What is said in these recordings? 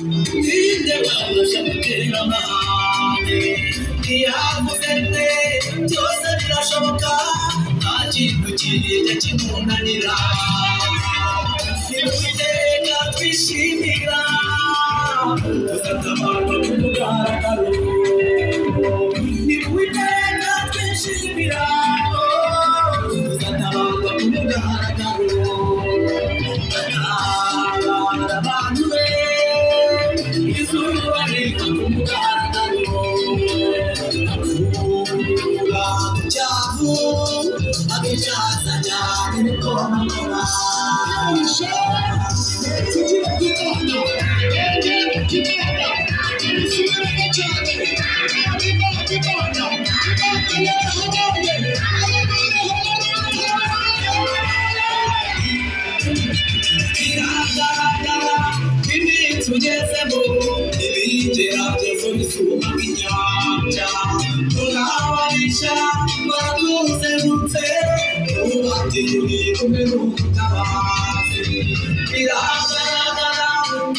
ninde wabasha gutera amahane ntiyavuze nte byose birashoboka nta kintu kijya kimunanira nimuwiteka twishimira tuzatabarwa ku mugaragaro nimuwiteka twishimira tuzatabarwa ku mugaragaro abantu be izuba riva ku mugaragaro akura mu cyavu abicazanya n'ibikomangoma tugezemo ibigeragezo bisuma nk'inyanja turabarisha baratuzengurutse tubatiriye kumwe n'ubutabazi biragaragara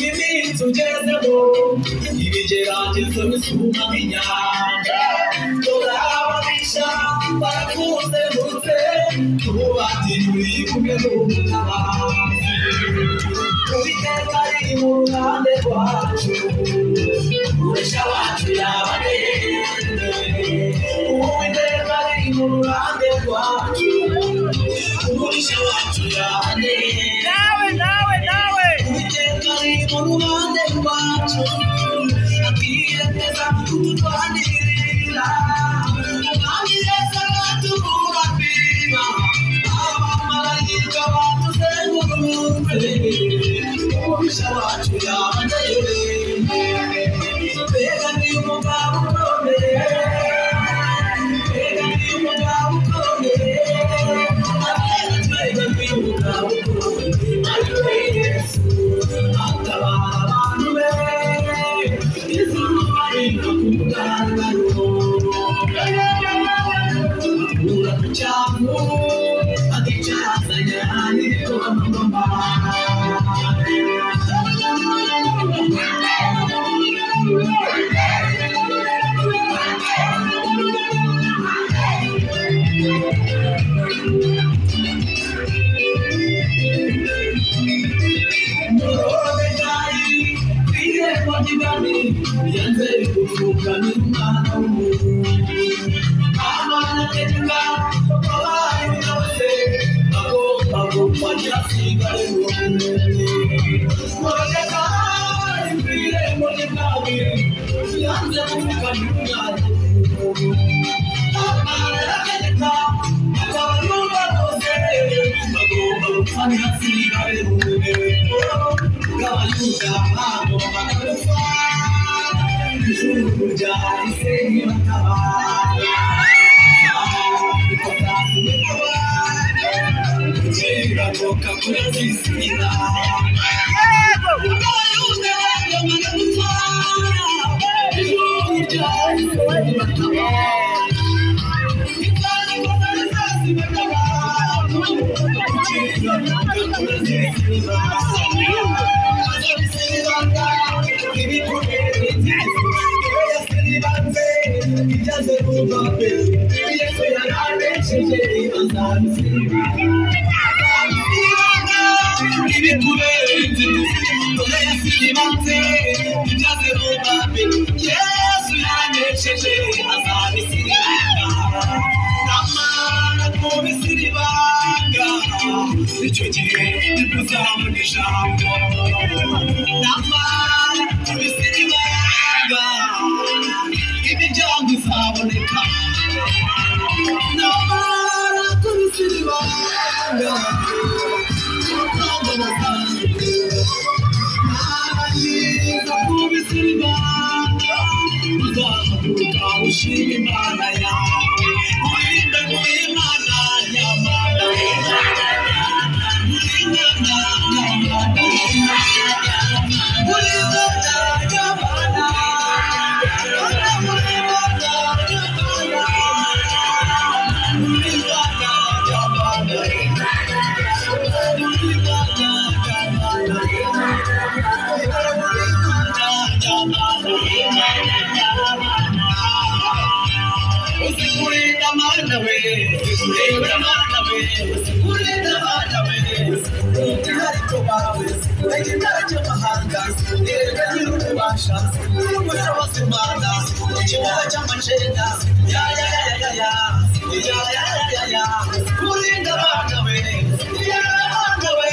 iminsi tugezemo ibigeragezo bisuma nk'inyanja turabarisha baratuzengurutse tubatiriye kumwe n'ubutabazi Uwiteka ari mu ruhande rwacu Umurishya wacu yabaremye Uwiteka ari mu ruhande rwacu Umurishya wacu yabaremye Nawe Uwiteka ari mu ruhande rwacu Agiye neza kututwanirira Kandi neza katuburabira Abamarayika batuzengurutse Umurishya wacu yabaremye Mbega ni umugabo ukomeye Mbega ni umugabo ukomeye Mbega ni umugabo ukomeye Ariwe Yesu atabara abantu be izuba riva ku mugaragaro akura mu cyavu agicazanya n'ibikomangoma yanze kuvuga n'umwana w'umuntu abana ketuka abaye bose bagomba gupfanya sigare n'umuntu mureka imbere muri nawe yanze kuvuga n'umwana w'umuntu abana ketuka abaye bose bagomba gupfanya sigare n'umuntu Gabayuda abo bagapfa ijuru ryahise ntibatabara kiragoka kurazisira Gabayuda abo bagapfa ijuru ryahise ntibatabara icyo gihe ntituzabona ijambo namara tubisira ibanga imiryango izaboneka namara tubisira ibanga urukundo bazaboneka narangiza kubisira ibanga uzahaguruka ushima imana yawe uhimbe muri imana nyamana mana we urebe mana we urebe mana we ariko bawe igitara cy'amahanga urebe nyir'ububasha n'ubushobozi mana ikibazo cy'amacenda ya urinde abana we abana we